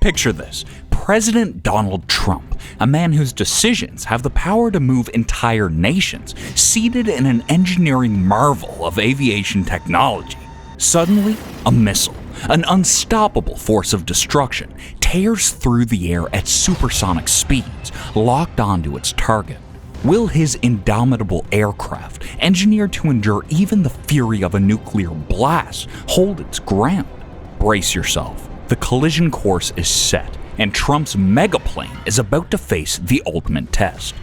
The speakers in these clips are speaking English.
Picture this. President Donald Trump, a man whose decisions have the power to move entire nations, seated in an engineering marvel of aviation technology. Suddenly, a missile, an unstoppable force of destruction, tears through the air at supersonic speeds, locked onto its target. Will his indomitable aircraft, engineered to endure even the fury of a nuclear blast, hold its ground? Brace yourself. The collision course is set, and Trump's megaplane is about to face the ultimate test.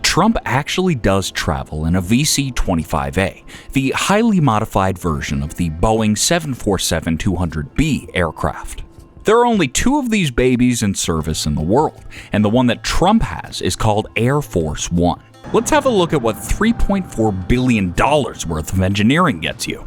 Trump actually does travel in a VC-25A, the highly modified version of the Boeing 747-200B aircraft. There are only 2 of these babies in service in the world, and the one that Trump has is called Air Force One. Let's have a look at what $3.4 billion worth of engineering gets you.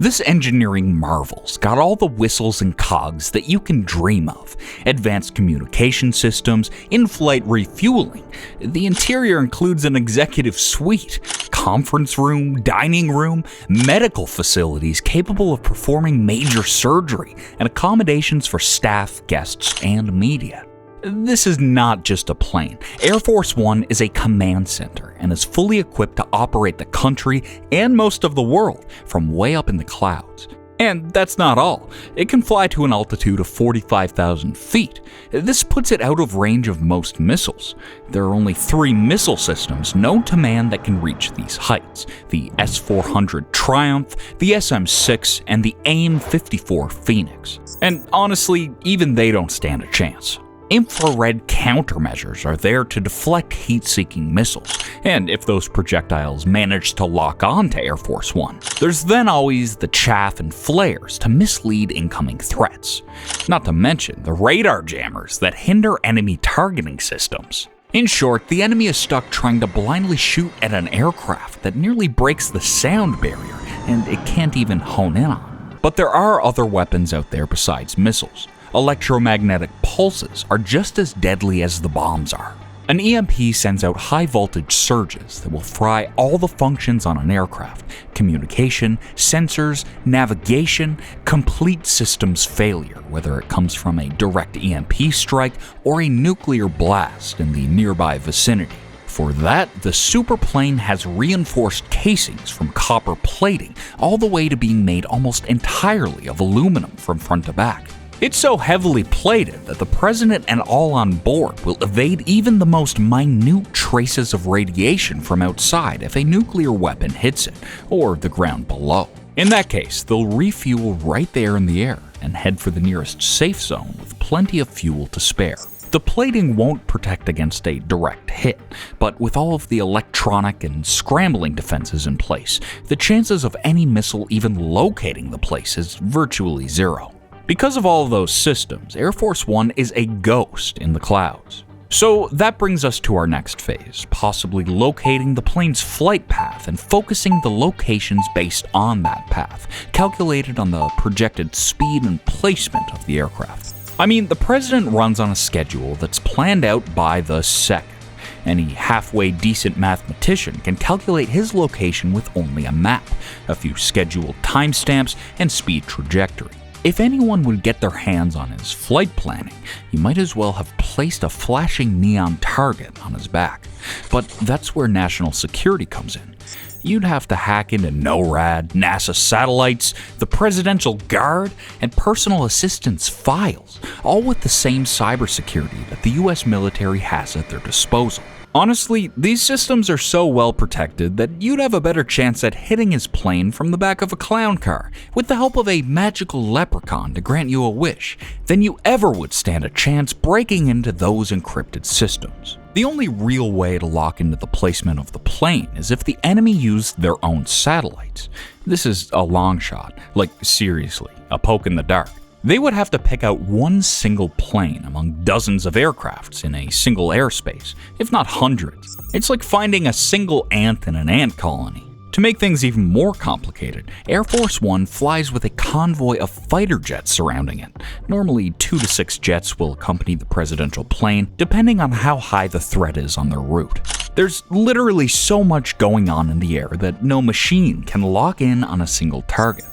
This engineering marvel's got all the whistles and cogs that you can dream of. Advanced communication systems, in-flight refueling. The interior includes an executive suite, conference room, dining room, medical facilities capable of performing major surgery, and accommodations for staff, guests, and media. This is not just a plane. Air Force One is a command center and is fully equipped to operate the country and most of the world from way up in the clouds. And that's not all. It can fly to an altitude of 45,000 feet. This puts it out of range of most missiles. There are only 3 missile systems known to man that can reach these heights: the S-400 Triumph, the SM-6, and the AIM-54 Phoenix. And honestly, even they don't stand a chance. Infrared countermeasures are there to deflect heat-seeking missiles, and if those projectiles manage to lock on to Air Force One, there's then always the chaff and flares to mislead incoming threats. Not to mention the radar jammers that hinder enemy targeting systems. In short, the enemy is stuck trying to blindly shoot at an aircraft that nearly breaks the sound barrier, and it can't even hone in on. But there are other weapons out there besides missiles. Electromagnetic pulses are just as deadly as the bombs are. An EMP sends out high-voltage surges that will fry all the functions on an aircraft: communication, sensors, navigation, complete systems failure, whether it comes from a direct EMP strike or a nuclear blast in the nearby vicinity. For that, the superplane has reinforced casings from copper plating all the way to being made almost entirely of aluminum from front to back. It's so heavily plated that the president and all on board will evade even the most minute traces of radiation from outside if a nuclear weapon hits it, or the ground below. In that case, they'll refuel right there in the air and head for the nearest safe zone with plenty of fuel to spare. The plating won't protect against a direct hit, but with all of the electronic and scrambling defenses in place, the chances of any missile even locating the place is virtually zero. Because of all of those systems, Air Force One is a ghost in the clouds. So that brings us to our next phase, possibly locating the plane's flight path and focusing the locations based on that path, calculated on the projected speed and placement of the aircraft. I mean, the president runs on a schedule that's planned out by the second. Any halfway decent mathematician can calculate his location with only a map, a few scheduled timestamps, and speed trajectory. If anyone would get their hands on his flight planning, you might as well have placed a flashing neon target on his back. But that's where national security comes in. You'd have to hack into NORAD, NASA satellites, the Presidential Guard, and personal assistance files, all with the same cybersecurity that the US military has at their disposal. Honestly, these systems are so well protected that you'd have a better chance at hitting his plane from the back of a clown car, with the help of a magical leprechaun to grant you a wish, than you ever would stand a chance breaking into those encrypted systems. The only real way to lock into the placement of the plane is if the enemy used their own satellites. This is a long shot, like seriously, a poke in the dark. They would have to pick out one single plane among dozens of aircrafts in a single airspace, if not hundreds. It's like finding a single ant in an ant colony. To make things even more complicated, Air Force One flies with a convoy of fighter jets surrounding it. Normally 2 to 6 jets will accompany the presidential plane, depending on how high the threat is on their route. There's literally so much going on in the air that no machine can lock in on a single target.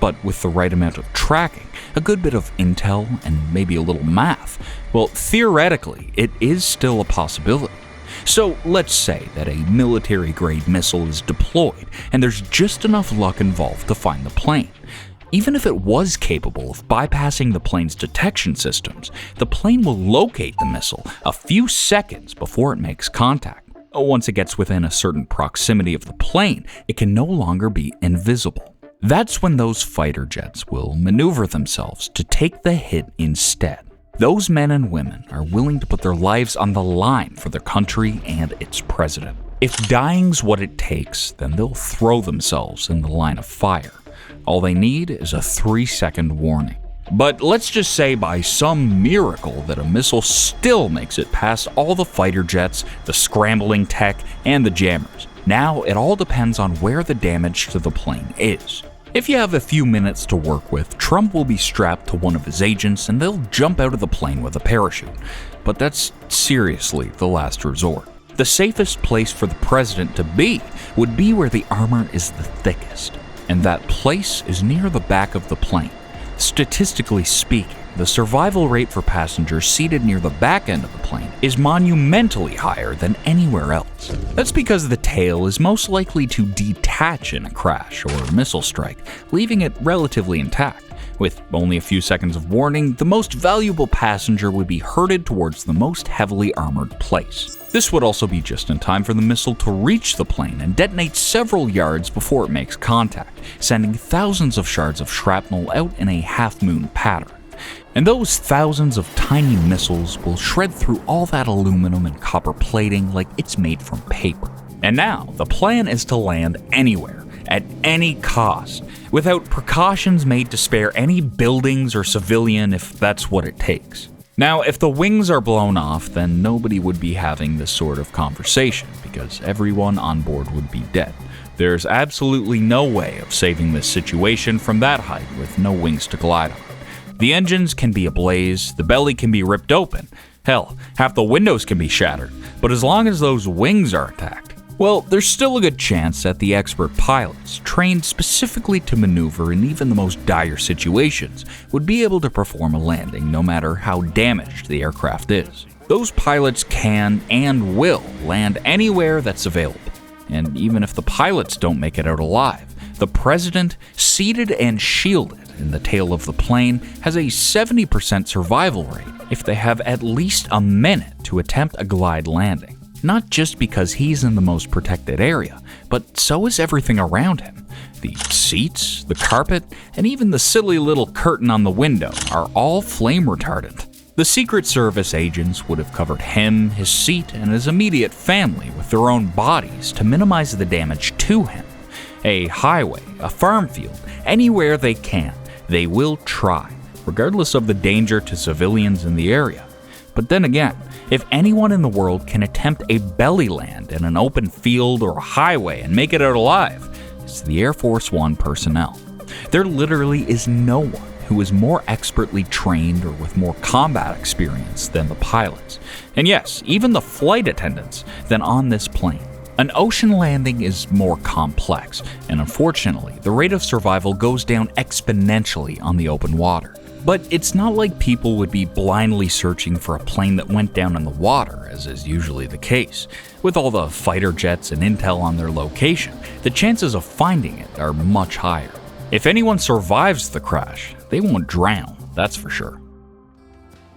But with the right amount of tracking, a good bit of intel, and maybe a little math, well, theoretically, it is still a possibility. So let's say that a military-grade missile is deployed, and there's just enough luck involved to find the plane. Even if it was capable of bypassing the plane's detection systems, the plane will locate the missile a few seconds before it makes contact. Once it gets within a certain proximity of the plane, it can no longer be invisible. That's when those fighter jets will maneuver themselves to take the hit instead. Those men and women are willing to put their lives on the line for their country and its president. If dying's what it takes, then they'll throw themselves in the line of fire. All they need is a 3-second warning. But let's just say by some miracle that a missile still makes it past all the fighter jets, the scrambling tech, and the jammers. Now it all depends on where the damage to the plane is. If you have a few minutes to work with, Trump will be strapped to one of his agents and they'll jump out of the plane with a parachute. But that's seriously the last resort. The safest place for the president to be would be where the armor is the thickest. And that place is near the back of the plane. Statistically speaking, the survival rate for passengers seated near the back end of the plane is monumentally higher than anywhere else. That's because the tail is most likely to detach in a crash or missile strike, leaving it relatively intact. With only a few seconds of warning, the most valuable passenger would be herded towards the most heavily armored place. This would also be just in time for the missile to reach the plane and detonate several yards before it makes contact, sending thousands of shards of shrapnel out in a half-moon pattern. And those thousands of tiny missiles will shred through all that aluminum and copper plating like it's made from paper. And now, the plan is to land anywhere, at any cost, without precautions made to spare any buildings or civilian if that's what it takes. Now, if the wings are blown off, then nobody would be having this sort of conversation, because everyone on board would be dead. There's absolutely no way of saving this situation from that height with no wings to glide on. The engines can be ablaze, the belly can be ripped open, hell, half the windows can be shattered, but as long as those wings are intact, well, there's still a good chance that the expert pilots, trained specifically to maneuver in even the most dire situations, would be able to perform a landing no matter how damaged the aircraft is. Those pilots can and will land anywhere that's available. And even if the pilots don't make it out alive, the president, seated and shielded in the tail of the plane, has a 70% survival rate if they have at least a minute to attempt a glide landing. Not just because he's in the most protected area, but so is everything around him. The seats, the carpet, and even the silly little curtain on the window are all flame retardant. The Secret Service agents would have covered him, his seat, and his immediate family with their own bodies to minimize the damage to him. A highway, a farm field, anywhere they can, they will try, regardless of the danger to civilians in the area. But then again, if anyone in the world can attempt a belly land in an open field or a highway and make it out alive, it's the Air Force One personnel. There literally is no one who is more expertly trained or with more combat experience than the pilots. And yes, even the flight attendants than on this plane. An ocean landing is more complex, and unfortunately, the rate of survival goes down exponentially on the open water. But it's not like people would be blindly searching for a plane that went down in the water, as is usually the case. With all the fighter jets and intel on their location, the chances of finding it are much higher. If anyone survives the crash, they won't drown, that's for sure.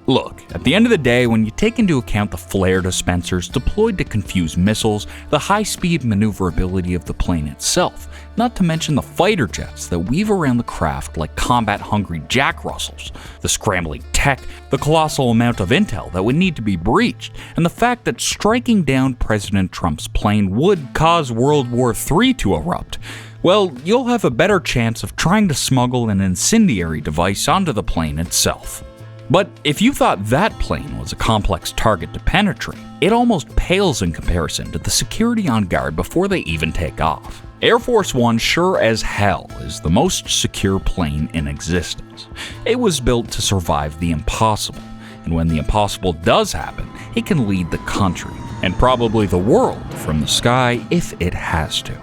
Look, at the end of the day, when you take into account the flare dispensers deployed to confuse missiles, the high-speed maneuverability of the plane itself, not to mention the fighter jets that weave around the craft like combat-hungry Jack Russells, the scrambling tech, the colossal amount of intel that would need to be breached, and the fact that striking down President Trump's plane would cause World War III to erupt, well, you'll have a better chance of trying to smuggle an incendiary device onto the plane itself. But if you thought that plane was a complex target to penetrate, it almost pales in comparison to the security on guard before they even take off. Air Force One sure as hell is the most secure plane in existence. It was built to survive the impossible, and when the impossible does happen, it can lead the country, and probably the world, from the sky if it has to.